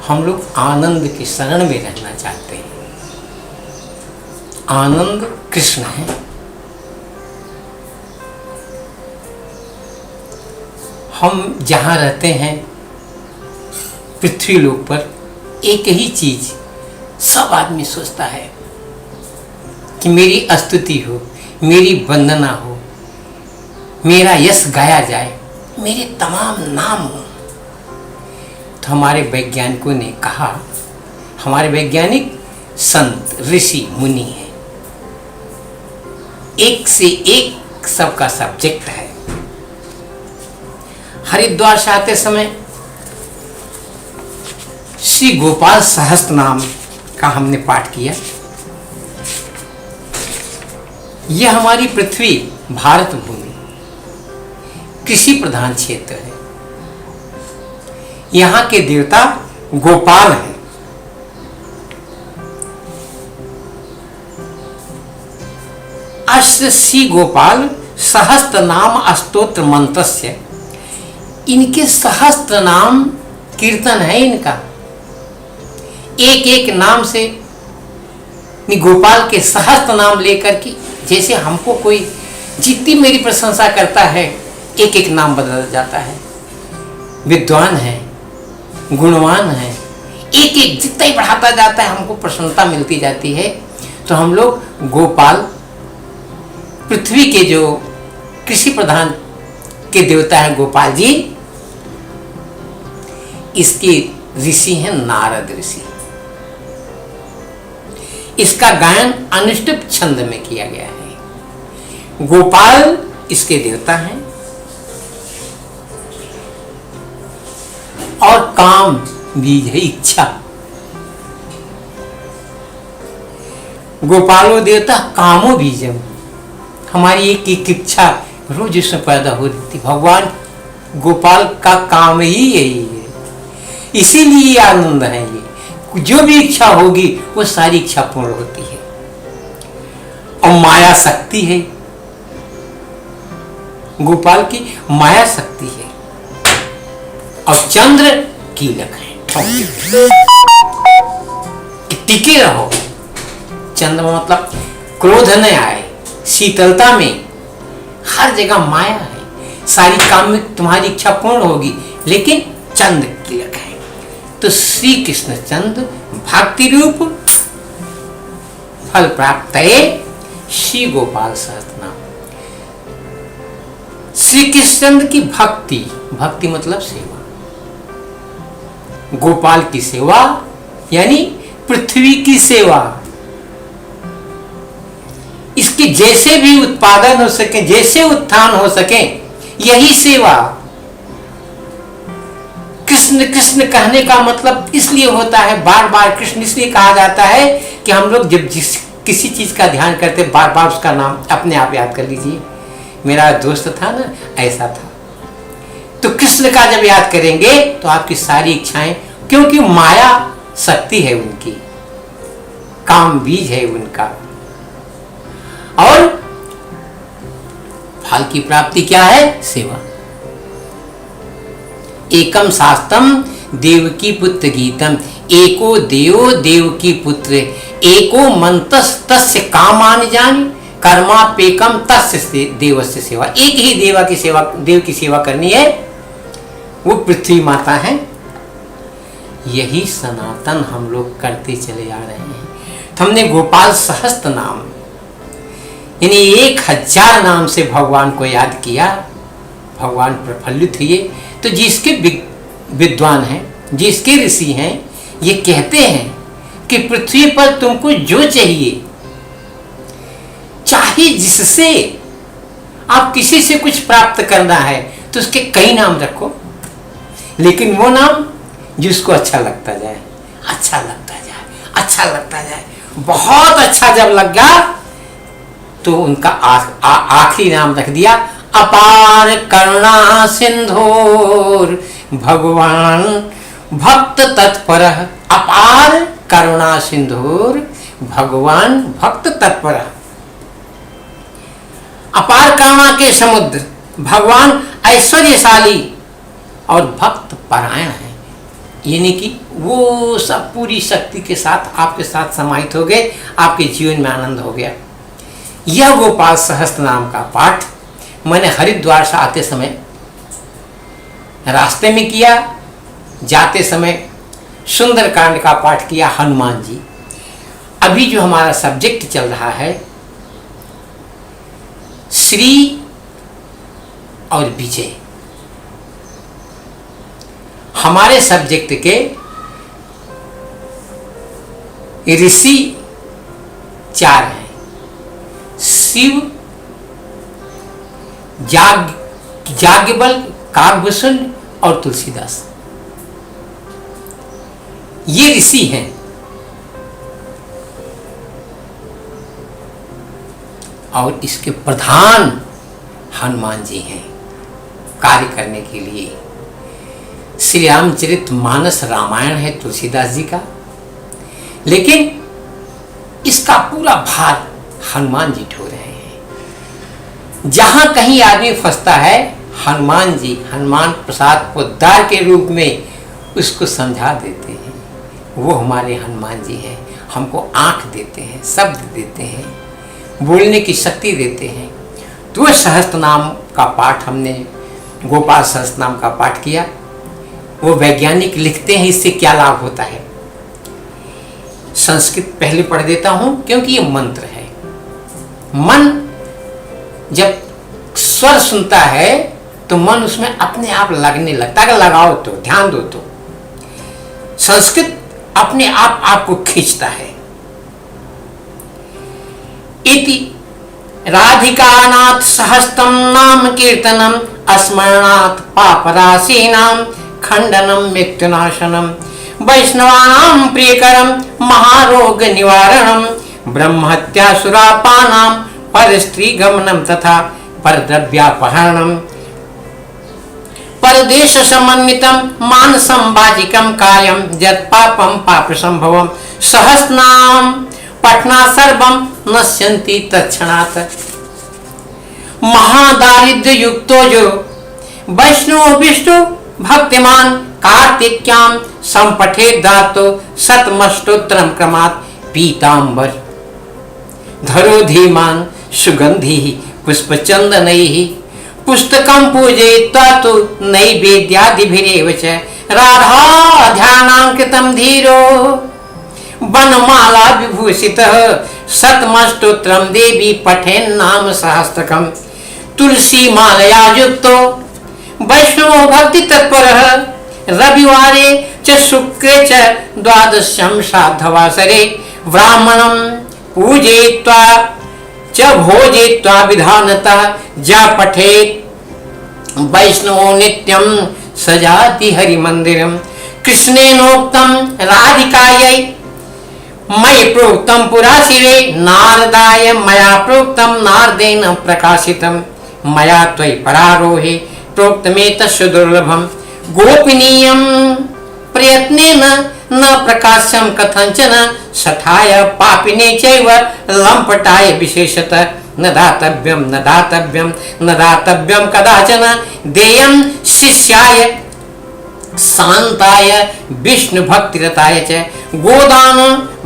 हम लोग आनंद की शरण में रहना चाहते हैं। आनंद कृष्ण है। हम जहाँ रहते हैं पृथ्वी लोक पर, एक ही चीज सब आदमी सोचता है कि मेरी स्तुति हो, मेरी वंदना हो, मेरा यश गाया जाए, मेरे तमाम नाम हो। तो हमारे वैज्ञानिकों ने कहा, हमारे वैज्ञानिक संत ऋषि मुनि हैं, एक से एक सबका सब्जेक्ट है। हरिद्वार से आते समय श्री गोपाल सहस्त्र नाम का हमने पाठ किया। यह हमारी पृथ्वी भारत भूमि कृषि प्रधान क्षेत्र है। यहाँ के देवता गोपाल हैं। अष्ट श्री गोपाल सहस्त्र नाम अष्टोत्र मंत्रस्य, इनके सहस्त्र नाम कीर्तन है इनका। एक एक नाम से गोपाल के सहस्त्र नाम लेकर के, जैसे हमको कोई जितनी मेरी प्रशंसा करता है, एक एक नाम बदल जाता है। विद्वान है, गुणवान है, एक एक जितना ही बढ़ाता जाता है हमको प्रसन्नता मिलती जाती है। तो हम लोग गोपाल, पृथ्वी के जो कृषि प्रधान के देवता है गोपाल जी, इसके ऋषि हैं नारद ऋषि। इसका गायन अनुष्टुप छंद में किया गया है। गोपाल इसके देवता हैं और काम बीज है इच्छा। गोपालो देवता कामो बीजम, हमारी एक इच्छा रोज इसमें पैदा हो रही थी। भगवान गोपाल का काम ही यही है, इसीलिए आनंद है। ये जो भी इच्छा होगी वो सारी इच्छा पूर्ण होती है। और माया शक्ति है, गोपाल की माया शक्ति है। और चंद्र कीलक है, टिके रहो। चंद्र मतलब क्रोध न आए, शीतलता में, हर जगह माया है। सारी काम में तुम्हारी इच्छा पूर्ण होगी, लेकिन चंद्र कीलक है। तो श्री कृष्ण चंद्र भक्ति रूप फल प्राप्त है श्री गोपाल सहस्त्र नाम। श्री कृष्ण की भक्ति, भक्ति मतलब सेवा। गोपाल की सेवा यानी पृथ्वी की सेवा। इसकी जैसे भी उत्पादन हो सके, जैसे उत्थान हो सके, यही सेवा। कृष्ण कृष्ण कहने का मतलब इसलिए होता है, बार बार कृष्ण इसलिए कहा जाता है कि हम लोग जब किसी चीज का ध्यान करते, बार बार उसका नाम अपने आप याद कर लीजिए। मेरा दोस्त था ना, ऐसा था। तो कृष्ण का जब याद करेंगे तो आपकी सारी इच्छाएं, क्योंकि माया शक्ति है उनकी, काम बीज है उनका। और फल की प्राप्ति क्या है? सेवा। एकम शास्त्रम देवकी पुत्र गीतम, एको देवो देवकी पुत्र, एको मंतस तस्य कामानि जानि, कर्मापेकम तस्य देवस्य सेवा। एक ही देव की सेवा करनी है, वो पृथ्वी माता है। यही सनातन हम लोग करते चले जा रहे हैं। तो हमने गोपाल सहस्त्र नाम यानी 1000 नाम से भगवान को याद किया, भगवान प्रफुल्लित हुए। तो जिसके विद्वान हैं, जिसके ऋषि हैं, ये कहते हैं कि पृथ्वी पर तुमको जो चाहिए, चाहे जिससे आप किसी से कुछ प्राप्त करना है, तो उसके कई नाम रखो, लेकिन वो नाम जिसको अच्छा लगता जाए, अच्छा लगता जाए, अच्छा लगता जाए। बहुत अच्छा जब लग गया तो उनका आखिरी नाम रख दिया, अपार करुणा सिंधुर भगवान भक्त तत्पर। अपार करुणा सिंधुर भगवान भक्त तत्पर। अपार करुणा के समुद्र भगवान ऐश्वर्यशाली और भक्त परायण है। यानी कि वो सब पूरी शक्ति के साथ आपके साथ समाहित हो गए, आपके जीवन में आनंद हो गया। यह गोपाल सहस्त्र नाम का पाठ मैंने हरिद्वार से आते समय रास्ते में किया, जाते समय सुंदरकांड का पाठ किया हनुमान जी। अभी जो हमारा सब्जेक्ट चल रहा है श्री और विजय, हमारे सब्जेक्ट के ऋषि 4 हैं, शिव, याज्ञवल्क्य, काकभूषण और तुलसीदास। ये ऋषि हैं। और इसके प्रधान हनुमान जी हैं कार्य करने के लिए। श्री रामचरित मानस रामायण है तुलसीदास जी का, लेकिन इसका पूरा भार हनुमान जी ढो रहे हैं। जहां कहीं आदमी फंसता है, हनुमान जी हनुमान प्रसाद पोद्दार के रूप में उसको समझा देते हैं। वो हमारे हनुमान जी हैं, हमको आंख देते हैं, शब्द देते हैं, बोलने की शक्ति देते हैं। तो सहस्त्र नाम का पाठ हमने गोपाल सहस्त्र नाम का पाठ किया। वो वैज्ञानिक लिखते हैं इससे क्या लाभ होता है। संस्कृत पहले पढ़ देता हूं क्योंकि ये मंत्र है। मन जब स्वर सुनता है तो मन उसमें अपने आप लगने लगता है। अगर लगाओ तो, ध्यान दो तो संस्कृत अपने आप आपको खींचता है। इति राधिकानाथ सहस्त्रम नाम कीर्तनम अस्मरणात् पापराशीनाम खंडनम मृत्युनाशनम वैष्णवानां प्रियकरम महारोग निवारणम ब्रह्महत्यासुरापानां परस्त्री गमनम तथा परद्रव्यापहरणम परदेश समन्वितम मानसं वाचिकं कायं यत् पापं पाप संभवम सहस्रनाम पठना सर्वं नश्यन्ति तत्क्षणात्। महादारिद्र्य युक्तो जो वैष्णव विष्णु भक्तिमान कार्तिक्यां संपठे दातो शतमष्टोत्तरं क्रमात् पीतांबर धरो धीमान सुगंधि पुष्पचंदनैः पुस्तकं पूजयित्वा तु नैवेद्यादिभिरेव च राधा ध्यानांकितं धीरो वनमाला विभूषितः शतमष्टोत्तरं देवी पठेन् नाम सहस्त्रकं तुलसी मालया युक्तो वैष्णवो भक्ति तत्परः रविवारे च शुक्रे च द्वादश्यां श्राद्धवासरे ब्राह्मणं पूजयित्वा च भोजयित्वा विधानतः ज पठेत् वैष्णवो नित्यं सजाति हरिमन्दिरं कृष्णेनोक्तं राधिकायै मयि प्रोक्तं पुरा शिवे नारदाय मया प्रोक्तं नारदेन प्रकाशितं मया त्वयि परारोहे प्रोक्तमेतस्य दुर्लभं गोपनीयं प्रयत्नेन न प्रकाश्यं कथंचन सठाय पापिने चैव लंपटाय विशेषतः न दातव्यं न दातव्यं न दातव्यं कदाचन देयं शिष्याय शांताय विष्णु भक्तिरताय च गोदान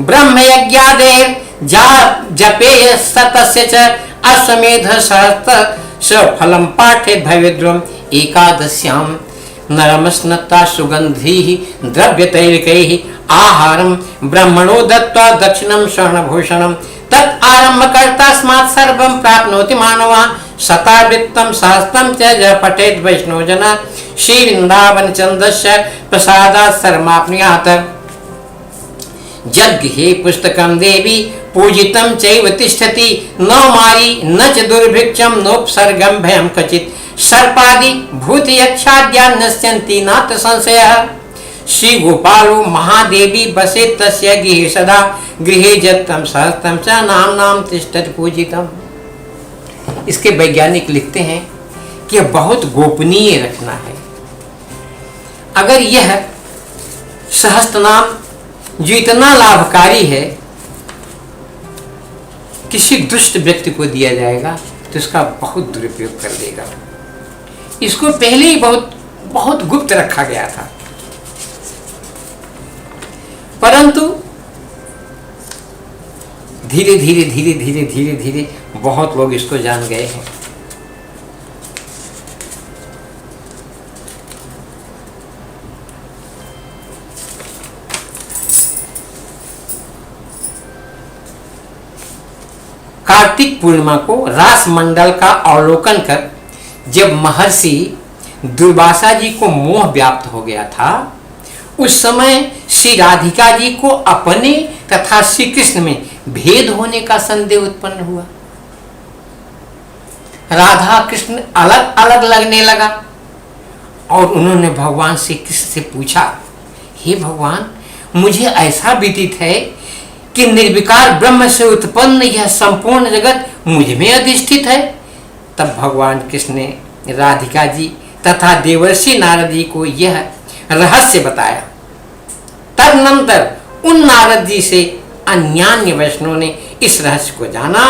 ब्रह्मयज्ञादेर जपेय सतस्य च अश्वमेध सहस्र फलं पाठेत भवेद्रम एकादश्यां नरमस्नत्ता सुगंधि द्रव्यतैलिकैः आहारं ब्रह्मणो दत्त्वा दक्षिणं स्वर्णभूषणं तत् आरम्भकर्तास्मात् सर्वं प्राप्नोति मानवा शतावृत्तं सहस्त्रं च ज पठेत् वैष्णव जना श्री वृंदावन चंदस्य प्रसादात् सर्वमाप्नुयात् यज्ञे पुस्तकं देवी पूजितं चैव तिष्ठति न मारी न च दुर्भिक्षं नोपसर्गं भयं क्वचित् सर्पादि भूत यक्षाद्या नश्यन्ति नात्र संशयः श्री गोपालो महादेवी बसे तस्य गृहे सदा गृहे जत्तं सहस्त्रं च नाम तिष्ठति पूजितम्। इसके वैज्ञानिक लिखते हैं कि यह बहुत गोपनीय रखना है। अगर यह सहस्त्र नाम जो इतना लाभकारी है किसी दुष्ट व्यक्ति को दिया जाएगा तो इसका बहुत दुरुपयोग कर देगा। इसको पहले ही बहुत गुप्त रखा गया था। परंतु धीरे धीरे धीरे धीरे धीरे धीरे बहुत लोग इसको जान गए हैं। कार्तिक पूर्णिमा को रास मंडल का अवलोकन कर जब महर्षि दुर्वासा जी को मोह व्याप्त हो गया था, उस समय श्री राधिका जी को अपने तथा श्री कृष्ण में भेद होने का संदेह उत्पन्न हुआ। राधा कृष्ण अलग अलग लगने लगा और उन्होंने भगवान श्री कृष्ण से पूछा, हे भगवान, मुझे ऐसा व्यतीत है कि निर्विकार ब्रह्म से उत्पन्न यह संपूर्ण जगत मुझ में अधिष्ठित है। तब भगवान कृष्ण ने राधिका जी तथा देवर्षि नारद जी को यह रहस्य बताया। तदनंतर उन नारद जी से अन्यान्य वैष्णवों ने इस रहस्य को जाना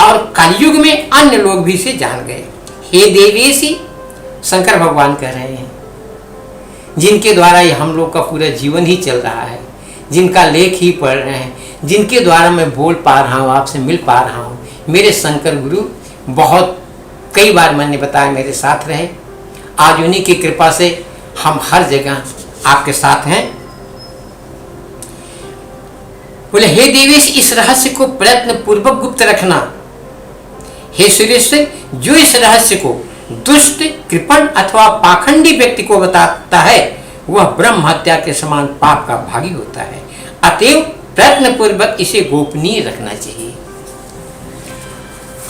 और कलयुग में अन्य लोग भी इसे जान गए। हे देवेशी, शंकर भगवान कह रहे हैं, जिनके द्वारा ये हम लोग का पूरा जीवन ही चल रहा है, जिनका लेख ही पढ़ रहे हैं, जिनके द्वारा मैं बोल पा रहा हूँ, आपसे मिल पा रहा हूँ, मेरे शंकर गुरु बहुत कई बार मैंने बताया मेरे साथ रहे। आज उन्हीं की कृपा से हम हर जगह आपके साथ हैं। बोले, हे देवेश, इस रहस्य को प्रयत्न पूर्वक गुप्त रखना। हे सुरेश, जो इस रहस्य को दुष्ट, कृपण अथवा पाखंडी व्यक्ति को बताता है वह ब्रह्म हत्या के समान पाप का भागी होता है। अतएव प्रयत्न पूर्वक इसे गोपनीय रखना चाहिए।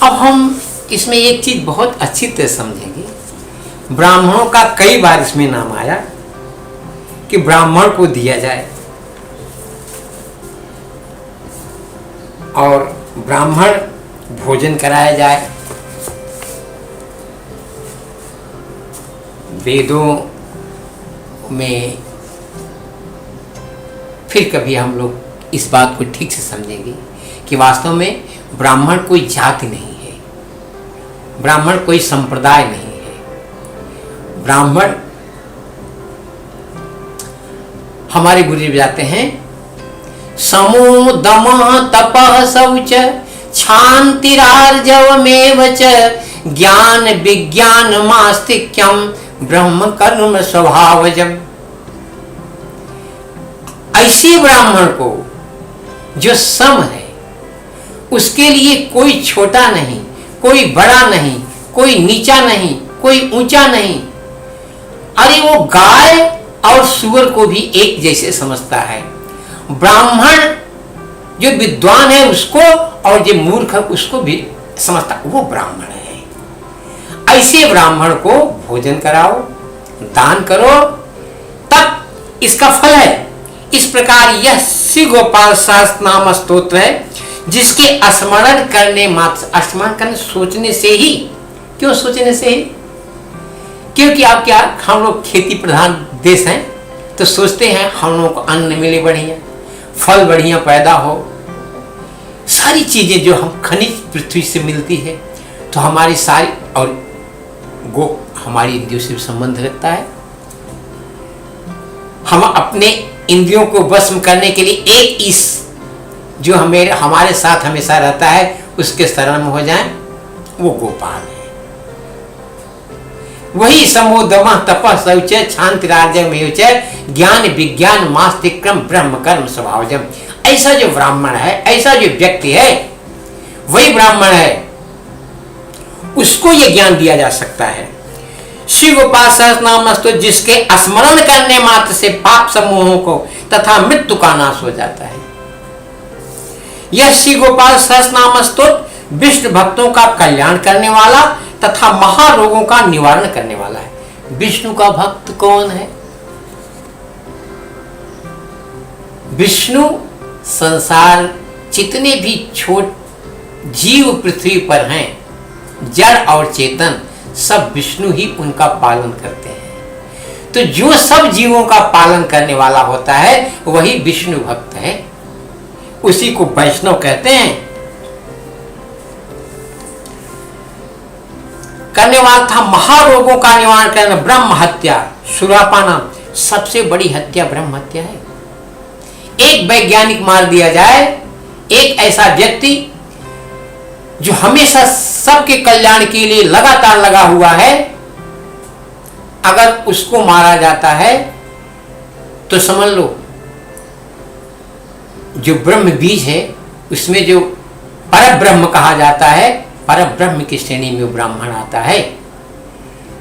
अब हम इसमें एक चीज बहुत अच्छी तरह समझेंगे। ब्राह्मणों का कई बार इसमें नाम आया कि ब्राह्मण को दिया जाए और ब्राह्मण भोजन कराया जाए। वेदों में फिर कभी हम लोग इस बात को ठीक से समझेंगे कि वास्तव में ब्राह्मण कोई जाति नहीं है, ब्राह्मण कोई संप्रदाय नहीं है। ब्राह्मण हमारे गुरु जाते हैं, समो दमः तपः शौच क्षान्तिरार्जवमेव च ज्ञान विज्ञान मास्तिक्यम ब्रह्म कर्म स्वभावजम। ऐसे ब्राह्मण को जो सम है, उसके लिए कोई छोटा नहीं, कोई बड़ा नहीं, कोई नीचा नहीं, कोई ऊंचा नहीं। अरे वो गाय और सूअर को भी एक जैसे समझता है। ब्राह्मण जो विद्वान है उसको और जो मूर्ख है उसको भी समझता, वो ब्राह्मण है। ऐसे ब्राह्मण को भोजन कराओ, दान करो, तब इसका फल है। इस प्रकार यह श्री गोपाल सहस्त्र नाम स्तोत्र है, जिसके स्मरण करने मात्र, स्मरण करने सोचने से ही, क्यों सोचने से ही? क्योंकि आप क्या, हम लोग खेती प्रधान देश हैं, तो सोचते हैं हम लोगों को अन्न मिले बढ़िया, फल बढ़िया पैदा हो, सारी चीजें जो हम खनिज पृथ्वी से मिलती है, तो हमारी सारी, और गो हमारी इंद्रियों से संबंध रखता है। हम अपने इंद्रियों को वश करने के लिए एक ईश जो हमारे साथ हमेशा रहता है उसके शरण में हो जाएं, वो गोपाल है। वही समोदम तपः शौच क्षान्तिरार्जवमेव च ज्ञान विज्ञान मास्तिक्रम ब्रह्म कर्म स्वभावजम। ऐसा जो ब्राह्मण है, ऐसा जो व्यक्ति है, वही ब्राह्मण है, उसको यह ज्ञान दिया जा सकता है। श्री गोपाल सहस्रनाम स्तोत्र, जिसके स्मरण करने मात्र से पाप समूहों को तथा मृत्यु का नाश हो जाता है। यह श्री गोपाल सहस्रनाम स्तोत्र विष्णु भक्तों का कल्याण करने वाला तथा महारोगों का निवारण करने वाला है। विष्णु का भक्त कौन है? विष्णु संसार जितने भी छोट जीव पृथ्वी पर हैं, जड़ और चेतन, सब विष्णु ही उनका पालन करते हैं। तो जो सब जीवों का पालन करने वाला होता है वही विष्णु भक्त है, उसी को वैष्णव कहते हैं। करने वाला था महारोगों का निवारण करना, ब्रह्म हत्या, सुरापाना, सबसे बड़ी हत्या ब्रह्म हत्या है। एक वैज्ञानिक मार दिया जाए, एक ऐसा व्यक्ति जो हमेशा सबके कल्याण के लिए लगातार लगा हुआ है, अगर उसको मारा जाता है तो समझ लो जो ब्रह्म बीज है उसमें जो पर ब्रह्म कहा जाता है, पर ब्रह्म की श्रेणी में ब्राह्मण आता है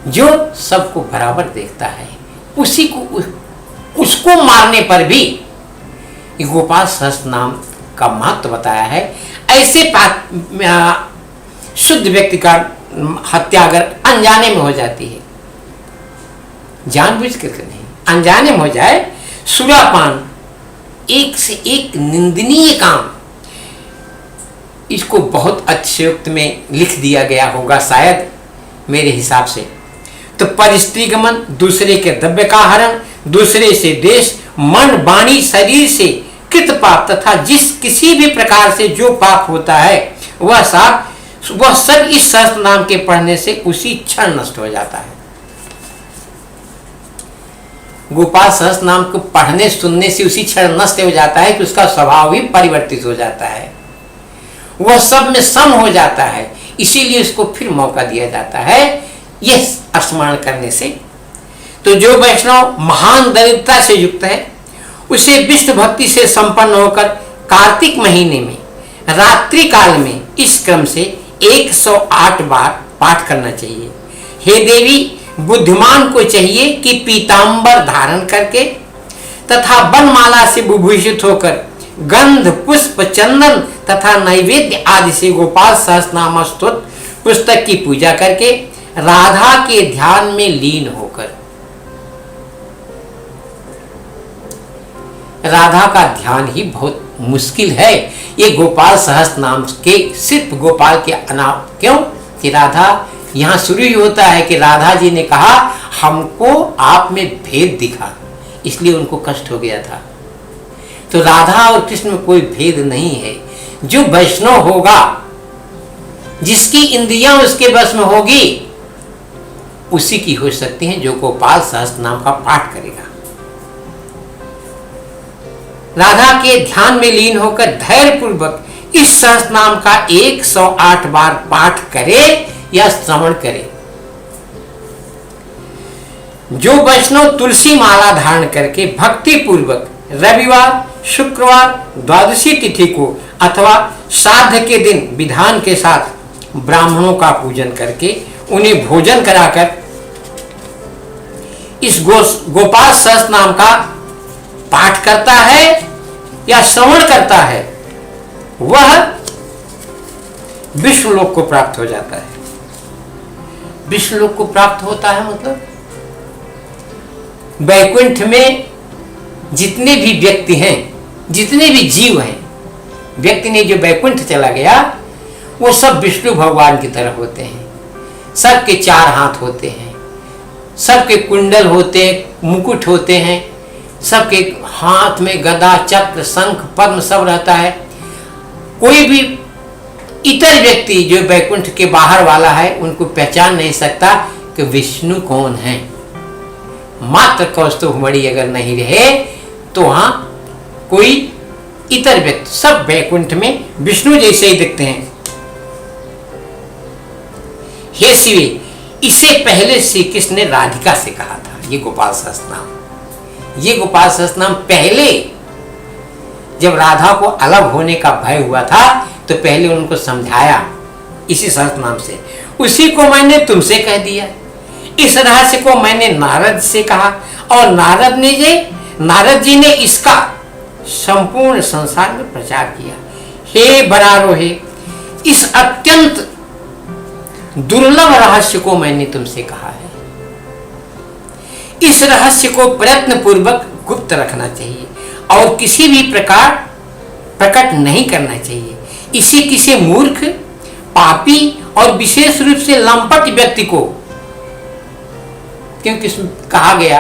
जो सबको बराबर देखता है, उसी को उसको मारने पर भी गोपाल सहस्त्र नाम का महत्व बताया है। ऐसे शुद्ध व्यक्ति का हत्या अगर अनजाने में हो जाती है, जानबूझ कर नहीं, अनजाने में हो जाए, सुरापान एक से एक निंदनीय काम, इसको बहुत अच्छे युक्त में लिख दिया गया होगा शायद मेरे हिसाब से। तो परिस्त्रीगमन, दूसरे के द्रव्य का हरण, दूसरे से देश, मन, वाणी, शरीर से कृत पाप तथा जिस किसी भी प्रकार से जो पाप होता है वह सब इस सहस्त्र नाम के पढ़ने से उसी क्षण नष्ट हो जाता है। गोपाल सहस्त्र नाम को पढ़ने सुनने से उसी क्षण नष्ट हो जाता है कि उसका स्वभाव भी परिवर्तित हो जाता है, वह सब में सम हो जाता है। इसीलिए उसको फिर मौका दिया जाता है यह स्मरण करने से। तो जो वैष्णव महान दरिद्रता से युक्त है उसे विष्णु भक्ति से संपन्न होकर कार्तिक महीने में रात्रि काल में इस क्रम से 108 बार पाठ करना चाहिए। हे देवी, बुद्धिमान को चाहिए कि पीतांबर धारण करके तथा वनमाला से विभूषित होकर गंध, पुष्प, चंदन तथा नैवेद्य आदि से गोपाल सहस्रनाम स्तोत्र पुस्तक की पूजा करके राधा के ध्यान में लीन होकर, राधा का ध्यान ही बहुत मुश्किल है। ये गोपाल सहस्त्र नाम के सिर्फ गोपाल के अनाम, क्यों कि राधा यहाँ शुरू ही होता है कि राधा जी ने कहा हमको आप में भेद दिखा, इसलिए उनको कष्ट हो गया था। तो राधा और कृष्ण में कोई भेद नहीं है। जो वैष्णव होगा, जिसकी इंद्रियां उसके बस में होगी, उसी की हो सकती हैं जो गोपाल सहस्त्र नाम का पाठ करेगा। राधा के ध्यान में लीन होकर धैर्य पूर्वक इस सहस्त्र नाम का 108 बार पाठ करे या श्रवण करे। जो वैष्णव तुलसी माला धारण करके भक्ति पूर्वक रविवार, शुक्रवार, द्वादशी तिथि को अथवा श्राद्ध के दिन विधान के साथ ब्राह्मणों का पूजन करके उन्हें भोजन कराकर इस गोपाल सहस्त्र नाम का पाठ करता है या श्रवण करता है, वह विष्णु लोक को प्राप्त हो जाता है। विष्णु लोक को प्राप्त होता है मतलब वैकुंठ में जितने भी व्यक्ति हैं, जितने भी जीव हैं, व्यक्ति ने जो वैकुंठ चला गया वो सब विष्णु भगवान की तरह होते हैं। सबके 4 हाथ होते हैं, सबके कुंडल होते हैं, मुकुट होते हैं, सबके हाथ में गदा, चक्र, शंख, पद्म सब रहता है। कोई भी इतर व्यक्ति जो वैकुंठ के बाहर वाला है उनको पहचान नहीं सकता कि विष्णु कौन है। मात्र कौस्तुभ मणि अगर नहीं रहे तो वहां कोई इतर व्यक्ति, सब वैकुंठ में विष्णु जैसे ही दिखते हैं। हे शिवे, इसे पहले श्री कृष्ण ने राधिका से कहा था। ये गोपाल सहस्त्र नाम, ये गोपाल सहस्त्र नाम पहले जब राधा को अलग होने का भय हुआ था तो पहले उनको समझाया इसी सहस्त्र नाम से। उसी को मैंने तुमसे कह दिया, इस रहस्य को मैंने नारद से कहा और नारद जी ने इसका संपूर्ण संसार में प्रचार किया। हे बरारोहे, इस अत्यंत दुर्लभ रहस्य को मैंने तुमसे कहा है। इस रहस्य को प्रयत्न पूर्वक गुप्त रखना चाहिए और किसी भी प्रकार प्रकट नहीं करना चाहिए। इसी किसी मूर्ख, पापी और विशेष रूप से लंपट व्यक्ति को, क्योंकि कहा गया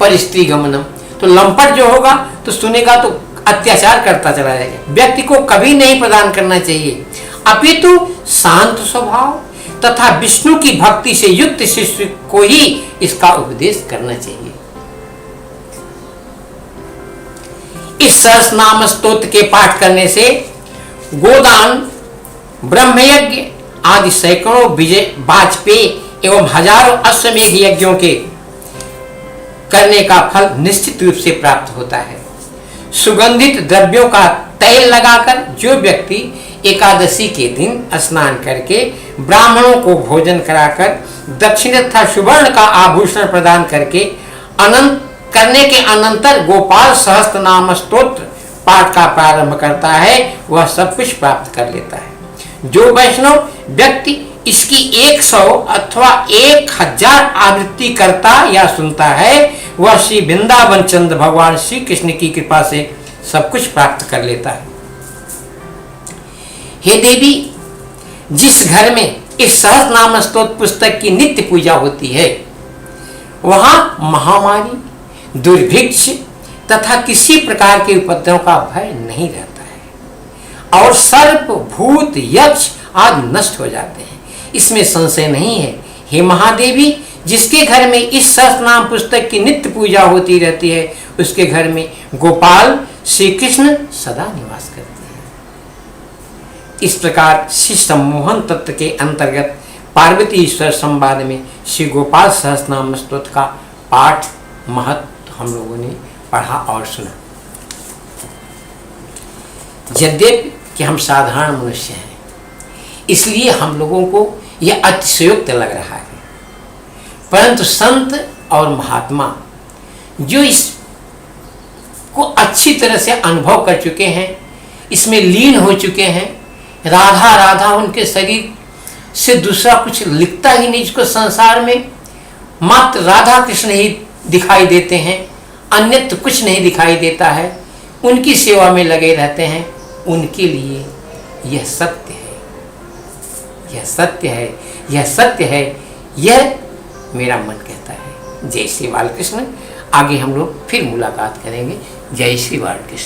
परिस्त्री गमनम, तो लंपट जो होगा तो सुनेगा तो अत्याचार करता चला जाएगा। व्यक्ति को कभी नहीं प्रदान करना चाहिए, अपितु शांत स्वभाव तथा विष्णु की भक्ति से युक्त शिष्य को ही इसका उपदेश करना चाहिए। इस सहस्रनाम स्तोत्र के पाठ करने से गोदान, ब्रह्मयज्ञ आदि सैकड़ों विजय, वाजपेयी एवं हजारों अश्वमेध यज्ञों के करने का फल निश्चित रूप से प्राप्त होता है। सुगंधित द्रव्यों का तेल लगाकर जो व्यक्ति एकादशी के दिन स्नान करके ब्राह्मणों को भोजन कराकर दक्षिण तथा सुवर्ण का आभूषण प्रदान करके अनंत करने के अनंतर गोपाल सहस्त्र नाम स्तोत्र पाठ का प्रारंभ करता है, वह सब कुछ प्राप्त कर लेता है। जो वैष्णव व्यक्ति इसकी 100 अथवा 1000 आवृत्ति करता या सुनता है, वह श्री वृंदावन चंद्र भगवान श्री कृष्ण की कृपा से सब कुछ प्राप्त कर लेता है। हे देवी, जिस घर में इस सहस्रनाम स्तोत्र पुस्तक की नित्य पूजा होती है, वहां महामारी, दुर्भिक्ष तथा किसी प्रकार के उपद्रव का भय नहीं रहता है और सर्प, भूत, यक्ष आदि नष्ट हो जाते हैं, इसमें संशय नहीं है। हे महादेवी, जिसके घर में इस सहस्रनाम पुस्तक की नित्य पूजा होती रहती है, उसके घर में गोपाल श्री कृष्ण सदा निवास करते हैं। इस प्रकार श्री सम्मोहन तत्व के अंतर्गत पार्वती ईश्वर संवाद में श्री गोपाल सहस्रनाम स्तोत्र का पाठ महत्व हम लोगों ने पढ़ा और सुना। यद्यपि कि हम साधारण मनुष्य हैं, इसलिए हम लोगों को यह अतिशयोक्त लग रहा है, परंतु संत और महात्मा जो इसको अच्छी तरह से अनुभव कर चुके हैं, इसमें लीन हो चुके हैं, राधा राधा उनके शरीर से दूसरा कुछ लिखता ही नहीं, जिसको संसार में मात्र राधा कृष्ण ही दिखाई देते हैं, अन्यत्र कुछ नहीं दिखाई देता है, उनकी सेवा में लगे रहते हैं, उनके लिए यह सत्य है, यह सत्य है, यह सत्य है, यह मेरा मन कहता है। जय श्री बालकृष्ण। आगे हम लोग फिर मुलाकात करेंगे। जय श्री बालकृष्ण।